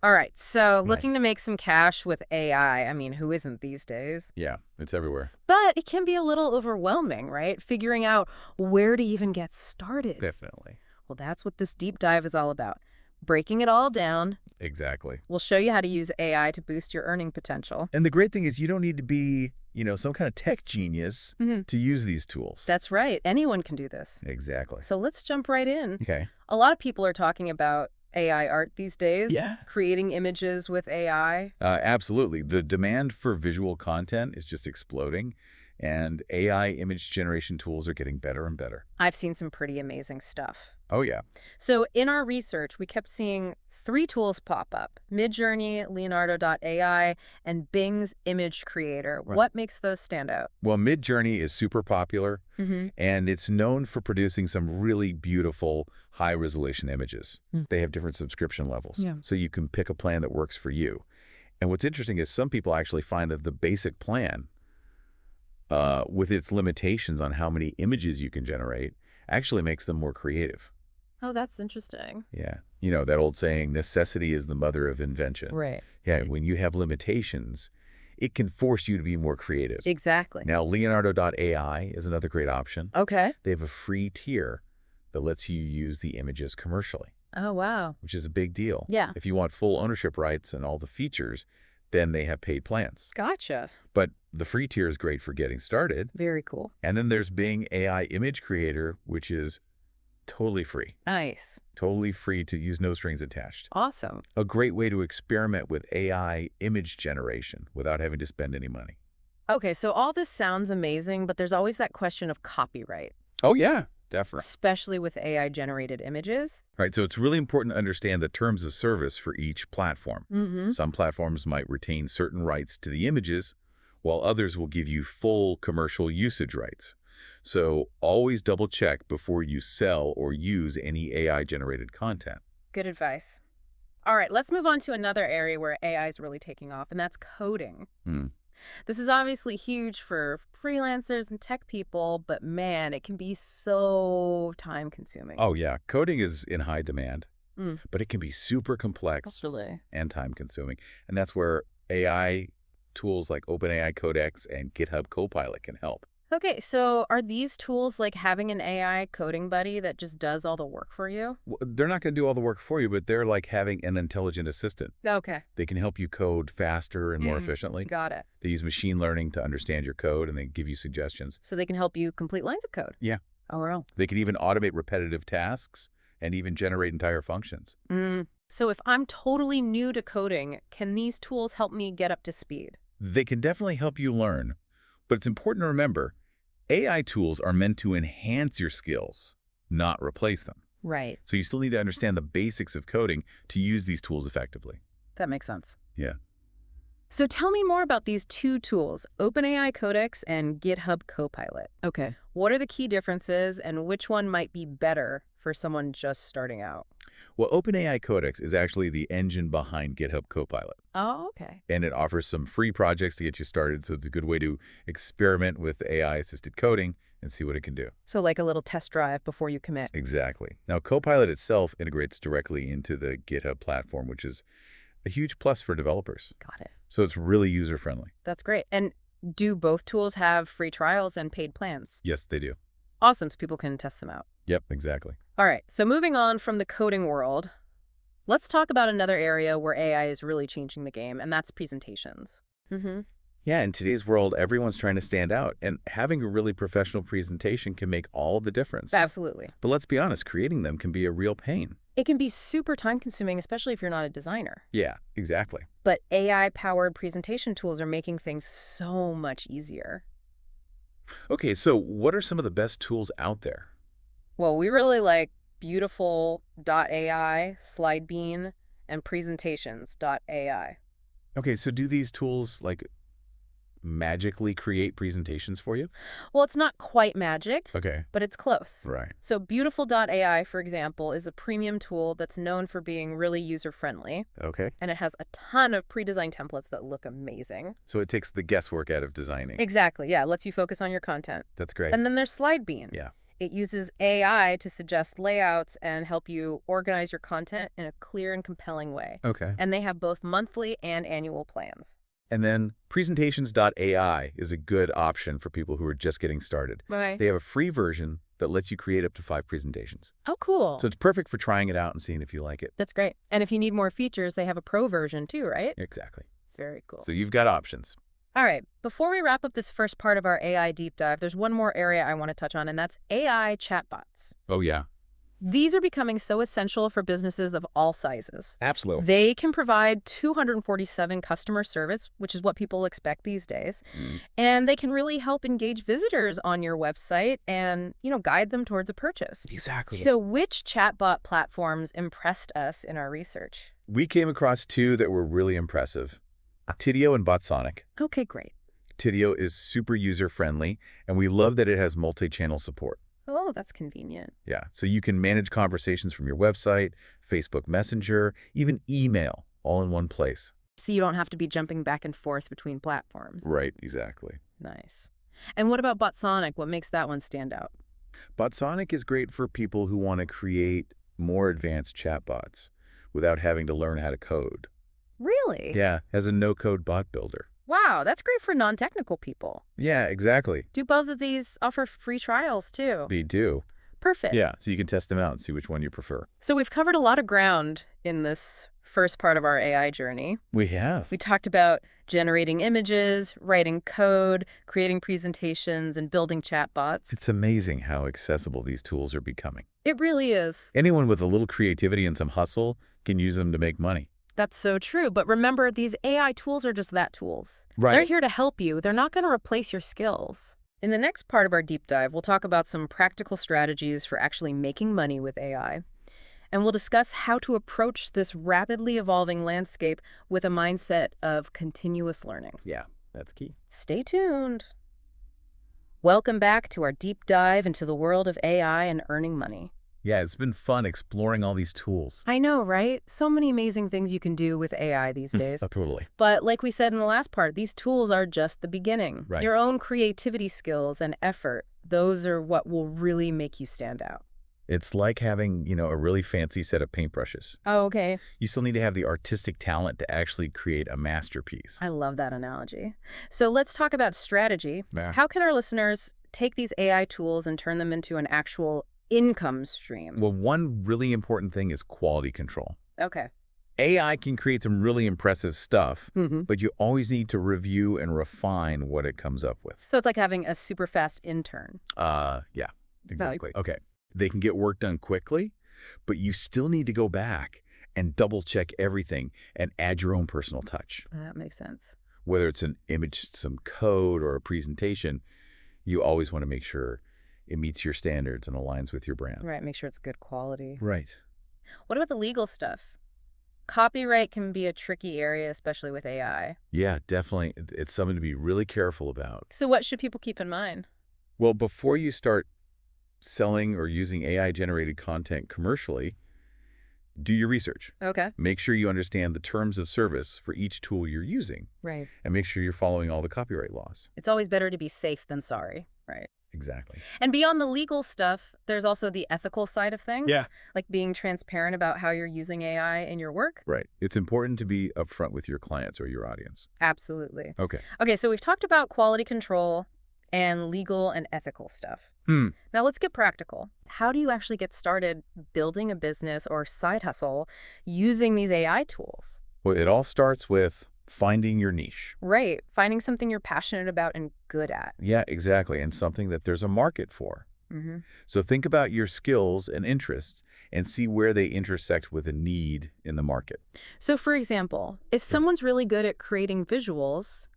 All right, so Right. looking to make some cash with AI. I mean, who isn't these days? Yeah, it's everywhere. But it can be a little overwhelming, right? Figuring out where to even get started. Definitely. Well, that's what this deep dive is all about. Breaking it all down. Exactly. We'll show you how to use AI to boost your earning potential. And the great thing is you don't need to be, some kind of tech genius Hmm. to use these tools. That's right. Anyone can do this. Exactly. So let's jump right in. Okay. A lot of people are talking about AI art these days, Yeah. creating images with AI. Absolutely. The demand for visual content is just exploding, and AI image generation tools are getting better and better. I've seen some pretty amazing stuff. Oh, yeah. So in our research, we kept seeing three tools pop up: Midjourney, Leonardo.ai, and Bing's Image Creator. Right. What makes those stand out? Well, Midjourney is super popular, Mm-hmm. and it's known for producing some really beautiful high-resolution images. Mm. They have different subscription levels, Yeah. so you can pick a plan that works for you. And what's interesting is some people actually find that the basic plan, with its limitations on how many images you can generate, actually makes them more creative. Oh, that's interesting. Yeah. You know, that old saying, necessity is the mother of invention. Right. Yeah, when you have limitations, it can force you to be more creative. Exactly. Now, Leonardo.ai is another great option. Okay. They have a free tier that lets you use the images commercially, Oh, wow. which is a big deal. Yeah. If you want full ownership rights and all the features, then they have paid plans. Gotcha. But the free tier is great for getting started. Very cool. And then there's Bing AI Image Creator, which is totally free. Nice. Totally free to use, no strings attached. Awesome. A great way to experiment with AI image generation without having to spend any money. Okay, so all this sounds amazing, but there's always that question of copyright, Oh, yeah, definitely. especially with AI-generated images. Right, so it's really important to understand the terms of service for each platform. Mm-hmm. Some platforms might retain certain rights to the images, while others will give you full commercial usage rights. So always double check before you sell or use any AI-generated content. Good advice. All right, let's move on to another area where AI is really taking off, and that's coding. Hmm. This is obviously huge for freelancers and tech people, but man, it can be so time-consuming. Oh, yeah, coding is in high demand, Mm. but it can be super complex Really? and time-consuming. And that's where AI tools like OpenAI Codex and GitHub Copilot can help. Okay, so are these tools like having an AI coding buddy that just does all the work for you? They're not going to do all the work for you, but they're like having an intelligent assistant. Okay, They can help you code faster and more Mm. efficiently. got it. They use machine learning to understand your code, and they give you suggestions. So they can help you complete lines of code. Yeah. Oh, wow. They can even automate repetitive tasks and even generate entire functions. So if I'm totally new to coding, can these tools help me get up to speed? They can definitely help you learn, but it's important to remember, AI tools are meant to enhance your skills, not replace them. Right. So you still need to understand the basics of coding to use these tools effectively. That makes sense. Yeah. So tell me more about these two tools, OpenAI Codex and GitHub Copilot. Okay. What are the key differences and which one might be better for someone just starting out? Well, OpenAI Codex is actually the engine behind GitHub Copilot, Oh, okay. and it offers some free projects to get you started, so it's a good way to experiment with AI-assisted coding and see what it can do. So like a little test drive before you commit. Exactly. Now, Copilot itself integrates directly into the GitHub platform, which is a huge plus for developers. Got it. So it's really user-friendly. That's great. And do both tools have free trials and paid plans? Yes, they do. Awesome, so people can test them out. Yep, exactly. All right, so moving on from the coding world, let's talk about another area where AI is really changing the game, and that's presentations. Mm-hmm. Yeah, in today's world, everyone's trying to stand out, and having a really professional presentation can make all the difference. Absolutely. But let's be honest, creating them can be a real pain. It can be super time-consuming, especially if you're not a designer. Yeah, exactly. But AI-powered presentation tools are making things so much easier. Okay, so what are some of the best tools out there? Well, we really like Beautiful.ai, Slidebean, and Presentations.ai. Okay, so do these tools like magically create presentations for you? Well, it's not quite magic, Okay, but it's close. right. So Beautiful.ai, for example, is a premium tool that's known for being really user-friendly, Okay. and it has a ton of pre-designed templates that look amazing. So it takes the guesswork out of designing. Exactly, yeah, it lets you focus on your content. That's great. And then there's Slidebean. Yeah. It uses AI to suggest layouts and help you organize your content in a clear and compelling way. Okay. And they have both monthly and annual plans. And then presentations.ai is a good option for people who are just getting started. Right. They have a free version that lets you create up to 5 presentations. Oh, cool. So it's perfect for trying it out and seeing if you like it. That's great. And if you need more features, they have a pro version too, right? Exactly. Very cool. So you've got options. All right. Before we wrap up this first part of our AI deep dive, there's one more area I want to touch on, and that's AI chatbots. Oh, yeah. These are becoming so essential for businesses of all sizes. Absolutely. They can provide 247 customer service, which is what people expect these days. And they can really help engage visitors on your website and, guide them towards a purchase. Exactly. So which chatbot platforms impressed us in our research? We came across 2 that were really impressive. Tidio and Botsonic. Okay, great. Tidio is super user-friendly, and we love that it has multi-channel support. Oh, that's convenient. Yeah, so you can manage conversations from your website, Facebook Messenger, even email, all in one place. So you don't have to be jumping back and forth between platforms. Right, exactly. Nice. And what about Botsonic? What makes that one stand out? Botsonic is great for people who want to create more advanced chatbots without having to learn how to code. Really? Yeah, as a no-code bot builder. Wow, that's great for non-technical people. Yeah, exactly. Do both of these offer free trials too? They do. Perfect. Yeah, so you can test them out and see which one you prefer. So we've covered a lot of ground in this first part of our AI journey. We have. We talked about generating images, writing code, creating presentations, and building chatbots. It's amazing how accessible these tools are becoming. It really is. Anyone with a little creativity and some hustle can use them to make money. That's so true. But remember, these AI tools are just that, tools. Right. They're here to help you. They're not going to replace your skills. In the next part of our deep dive, we'll talk about some practical strategies for actually making money with AI. And we'll discuss how to approach this rapidly evolving landscape with a mindset of continuous learning. Yeah, that's key. Stay tuned. Welcome back to our deep dive into the world of AI and earning money. Yeah, it's been fun exploring all these tools. I know, right? So many amazing things you can do with AI these days. Totally. But like we said in the last part, these tools are just the beginning. Right. Your own creativity skills and effort, those are what will really make you stand out. It's like having, a really fancy set of paintbrushes. Oh, okay. You still need to have the artistic talent to actually create a masterpiece. I love that analogy. So let's talk about strategy. Yeah. How can our listeners take these AI tools and turn them into an actual income stream? Well, one really important thing is quality control. Okay. AI can create some really impressive stuff, Mm-hmm. but you always need to review and refine what it comes up with. So it's like having a super fast intern. Yeah, exactly. Okay. They can get work done quickly, but you still need to go back and double check everything and add your own personal touch. That makes sense. Whether it's an image, some code, or a presentation, you always want to make sure it meets your standards and aligns with your brand. Right. Make sure it's good quality. Right. What about the legal stuff? Copyright can be a tricky area, especially with AI. Yeah, definitely. It's something to be really careful about. So what should people keep in mind? Well, before you start selling or using AI-generated content commercially, do your research. Okay. Make sure you understand the terms of service for each tool you're using, Right. and make sure you're following all the copyright laws. It's always better to be safe than sorry. Right. Exactly. And beyond the legal stuff, there's also the ethical side of things. Yeah. Like being transparent about how you're using AI in your work. Right. It's important to be upfront with your clients or your audience. Absolutely. Okay. Okay, so we've talked about quality control and legal and ethical stuff. Now let's get practical. How do you actually get started building a business or side hustle using these AI tools? Well, it all starts with finding your niche. Right. Finding something you're passionate about and good at. Yeah, exactly. And something that there's a market for. Mm-hmm. So think about your skills and interests and see where they intersect with a need in the market. So for example, if someone's really good at creating visuals,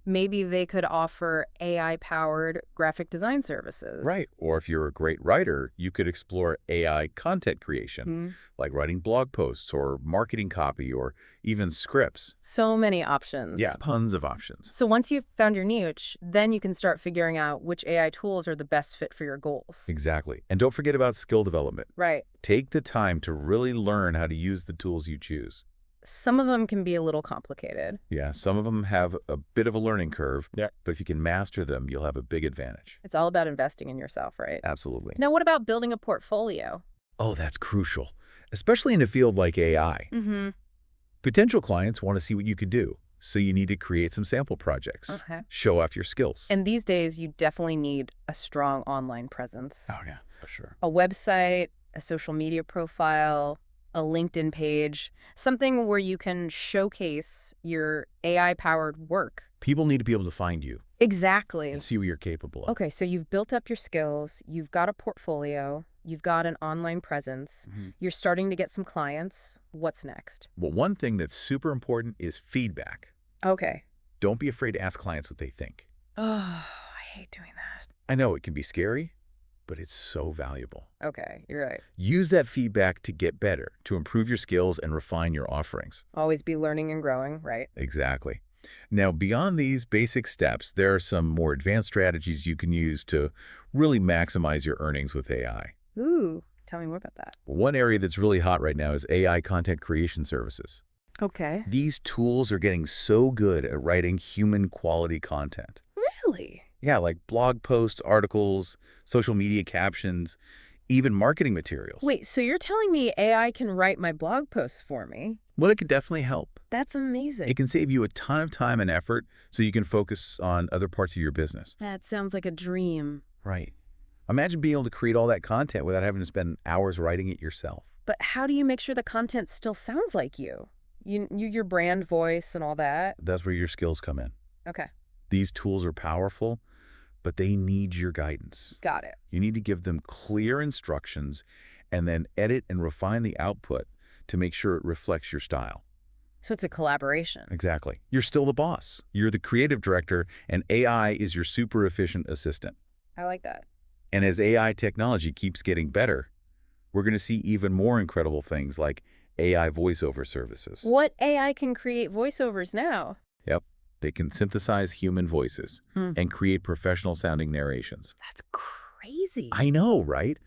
maybe they could offer AI-powered graphic design services. Right. Or if you're a great writer, you could explore AI content creation, Mhm. like writing blog posts or marketing copy or even scripts. So many options. Yeah, tons of options. So once you've found your niche, then you can start figuring out which AI tools are the best fit for your goals. Exactly. And don't forget about skill development. Right. Take the time to really learn how to use the tools you choose. some of them can be a little complicated. Yeah, some of them have a bit of a learning curve, Yeah. but if you can master them, you'll have a big advantage. It's all about investing in yourself, right? Absolutely. Now, what about building a portfolio? Oh, that's crucial, especially in a field like AI. Mm-hmm. Potential clients want to see what you can do, so you need to create some sample projects. Okay. Show off your skills. And these days, you definitely need a strong online presence. Oh, yeah, for sure. A website, a social media profile, a LinkedIn page, something where you can showcase your AI-powered work. People need to be able to find you Exactly. and see what you're capable of. Okay, so you've built up your skills, you've got a portfolio, you've got an online presence, you're starting to get some clients. What's next? Well, one thing that's super important is feedback. Okay. Don't be afraid to ask clients what they think. Oh, I hate doing that. I know it can be scary, but it's so valuable. Okay, you're right. Use that feedback to get better, to improve your skills and refine your offerings. Always be learning and growing, right? Exactly. Now, beyond these basic steps, there are some more advanced strategies you can use to really maximize your earnings with AI. Ooh, tell me more about that. One area that's really hot right now is AI content creation services. Okay. These tools are getting so good at writing human quality content. Really? Yeah, like blog posts, articles, social media captions, even marketing materials. Wait, so you're telling me AI can write my blog posts for me? Well, it could definitely help. That's amazing. It can save you a ton of time and effort so you can focus on other parts of your business. That sounds like a dream. Right. Imagine being able to create all that content without having to spend hours writing it yourself. But how do you make sure the content still sounds like you? Your brand voice and all that? That's where your skills come in. Okay, These tools are powerful, but they need your guidance. got it. You need to give them clear instructions and then edit and refine the output to make sure it reflects your style. So it's a collaboration. Exactly. You're still the boss. You're the creative director, and AI is your super efficient assistant. I like that. And as AI technology keeps getting better, we're going to see even more incredible things like AI voiceover services. What AI can create voiceovers now? Yep. They can synthesize human voices and create professional-sounding narrations. That's crazy. I know, right?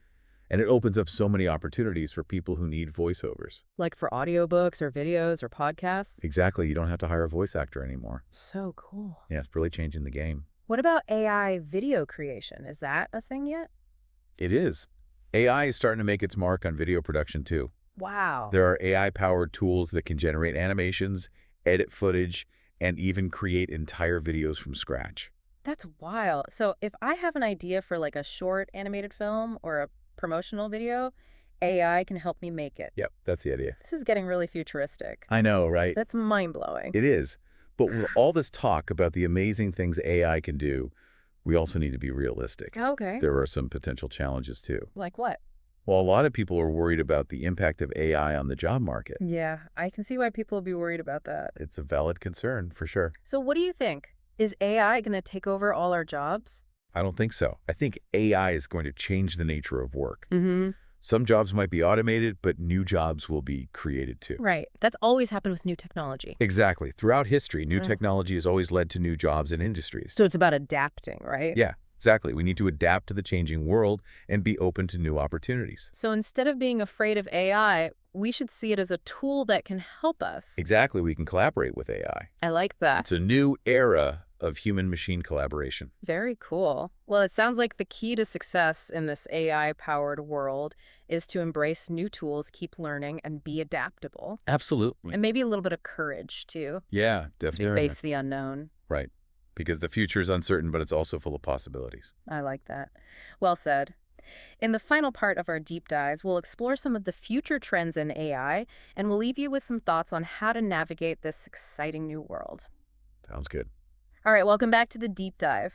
And it opens up so many opportunities for people who need voiceovers. Like for audiobooks or videos or podcasts? Exactly. You don't have to hire a voice actor anymore. So cool. Yeah, it's really changing the game. What about AI video creation? Is that a thing yet? It is. AI is starting to make its mark on video production, too. Wow. There are AI-powered tools that can generate animations, edit footage, and even create entire videos from scratch. That's wild. So if I have an idea for like a short animated film or a promotional video, AI can help me make it. Yep, that's the idea. This is getting really futuristic. I know, right? That's mind-blowing. It is. But with all this talk about the amazing things AI can do, we also need to be realistic. Okay. There are some potential challenges, too. Like what? Well, a lot of people are worried about the impact of AI on the job market. Yeah, I can see why people would be worried about that. It's a valid concern, for sure. So what do you think? Is AI going to take over all our jobs? I don't think so. I think AI is going to change the nature of work. Mm-hmm. Some jobs might be automated, but new jobs will be created too. Right. That's always happened with new technology. Exactly. Throughout history, new technology has always led to new jobs and industries. So it's about adapting, right? Yeah, exactly. We need to adapt to the changing world and be open to new opportunities. So instead of being afraid of AI, we should see it as a tool that can help us. Exactly. We can collaborate with AI. I like that. It's a new era of human-machine collaboration. Very cool. Well, it sounds like the key to success in this AI-powered world is to embrace new tools, keep learning, and be adaptable. Absolutely. And maybe a little bit of courage, too, Yeah, to definitely. face the unknown. Right. Because the future is uncertain, but it's also full of possibilities. I like that. Well said. In the final part of our deep dives, we'll explore some of the future trends in AI, and we'll leave you with some thoughts on how to navigate this exciting new world. Sounds good. All right, welcome back to the deep dive.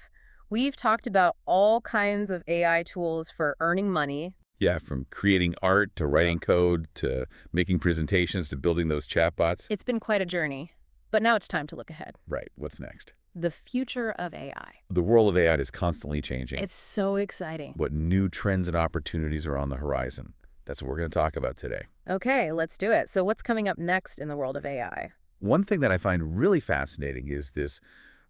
We've talked about all kinds of AI tools for earning money. Yeah, from creating art to writing code to making presentations to building those chatbots. It's been quite a journey, but now it's time to look ahead. Right. What's next? The future of AI. The world of AI is constantly changing. It's so exciting. What new trends and opportunities are on the horizon? That's what we're going to talk about today. Okay, let's do it. So what's coming up next in the world of AI? One thing that I find really fascinating is this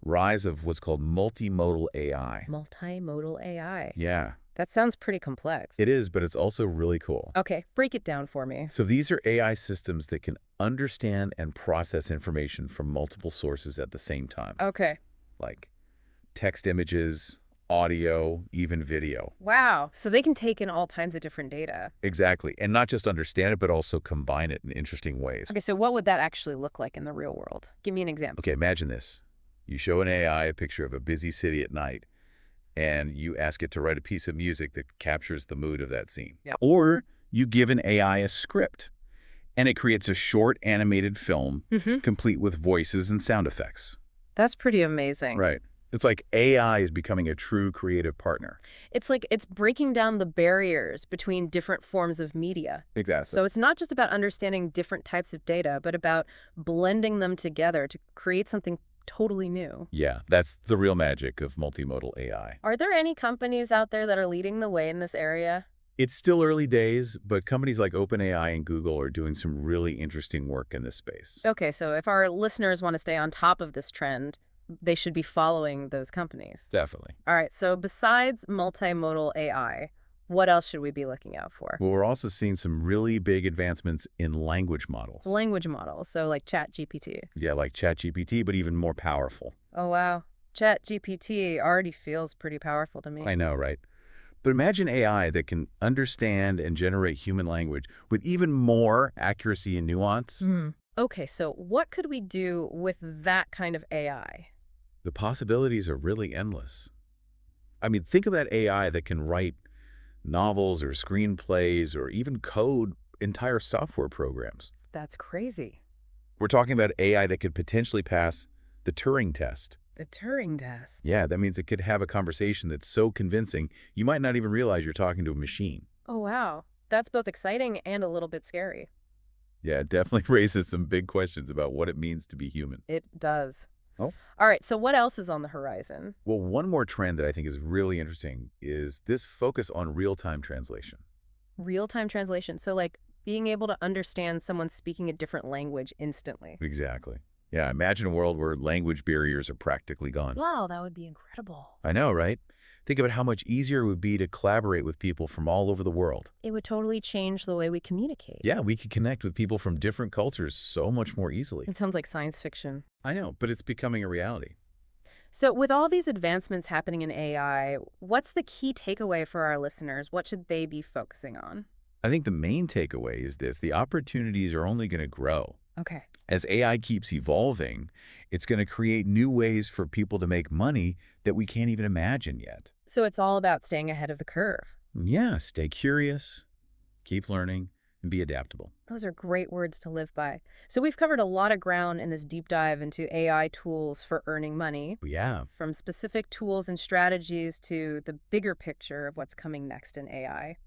rise of what's called multimodal AI. Multimodal AI. Yeah. That sounds pretty complex. It is, but it's also really cool. Okay, break it down for me. So these are AI systems that can understand and process information from multiple sources at the same time, Okay. like text, images, audio, even video. Wow. So they can take in all kinds of different data. Exactly. And not just understand it, but also combine it in interesting ways. Okay, so what would that actually look like in the real world? Give me an example. Okay, imagine this. You show an AI a picture of a busy city at night, and you ask it to write a piece of music that captures the mood of that scene. Yeah. Or you give an AI a script, and it creates a short animated film complete with voices and sound effects. That's pretty amazing. Right. It's like AI is becoming a true creative partner. It's like it's breaking down the barriers between different forms of media. Exactly. So it's not just about understanding different types of data, but about blending them together to create something totally new. Yeah, that's the real magic of multimodal AI. Are there any companies out there that are leading the way in this area? It's still early days, but companies like OpenAI and Google are doing some really interesting work in this space. Okay, so if our listeners want to stay on top of this trend, they should be following those companies. Definitely. All right, so besides multimodal AI, what else should we be looking out for? Well, we're also seeing some really big advancements in language models. Language models, so like ChatGPT. Yeah, like ChatGPT, but even more powerful. Oh, wow. ChatGPT already feels pretty powerful to me. I know, right? But imagine AI that can understand and generate human language with even more accuracy and nuance. Okay, so what could we do with that kind of AI? The possibilities are really endless. I mean, think of that AI that can write novels or screenplays or even code entire software programs. That's crazy. We're talking about AI that could potentially pass the Turing test. The Turing test. Yeah, that means it could have a conversation that's so convincing, you might not even realize you're talking to a machine. Oh, wow. That's both exciting and a little bit scary. Yeah, it definitely raises some big questions about what it means to be human. It does. Oh. All right, so what else is on the horizon? Well, one more trend that I think is really interesting is this focus on real-time translation. Real-time translation. So like being able to understand someone speaking a different language instantly. Exactly. Yeah, imagine a world where language barriers are practically gone. Wow, that would be incredible. I know, right? Think about how much easier it would be to collaborate with people from all over the world. It would totally change the way we communicate. Yeah, we could connect with people from different cultures so much more easily. It sounds like science fiction. I know, but it's becoming a reality. So with all these advancements happening in AI, what's the key takeaway for our listeners? What should they be focusing on? I think the main takeaway is this: the opportunities are only going to grow. Okay. As AI keeps evolving, it's going to create new ways for people to make money that we can't even imagine yet. So it's all about staying ahead of the curve. Yeah, stay curious, keep learning, and be adaptable. Those are great words to live by. So we've covered a lot of ground in this deep dive into AI tools for earning money, Yeah, from specific tools and strategies to the bigger picture of what's coming next in AI.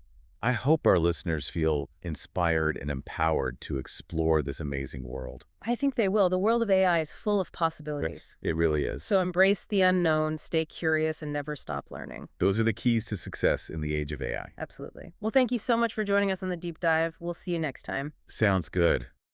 I hope our listeners feel inspired and empowered to explore this amazing world. I think they will. The world of AI is full of possibilities. It really is. So embrace the unknown, stay curious, and never stop learning. Those are the keys to success in the age of AI. Absolutely. Well, thank you so much for joining us on the deep dive. We'll see you next time. Sounds good.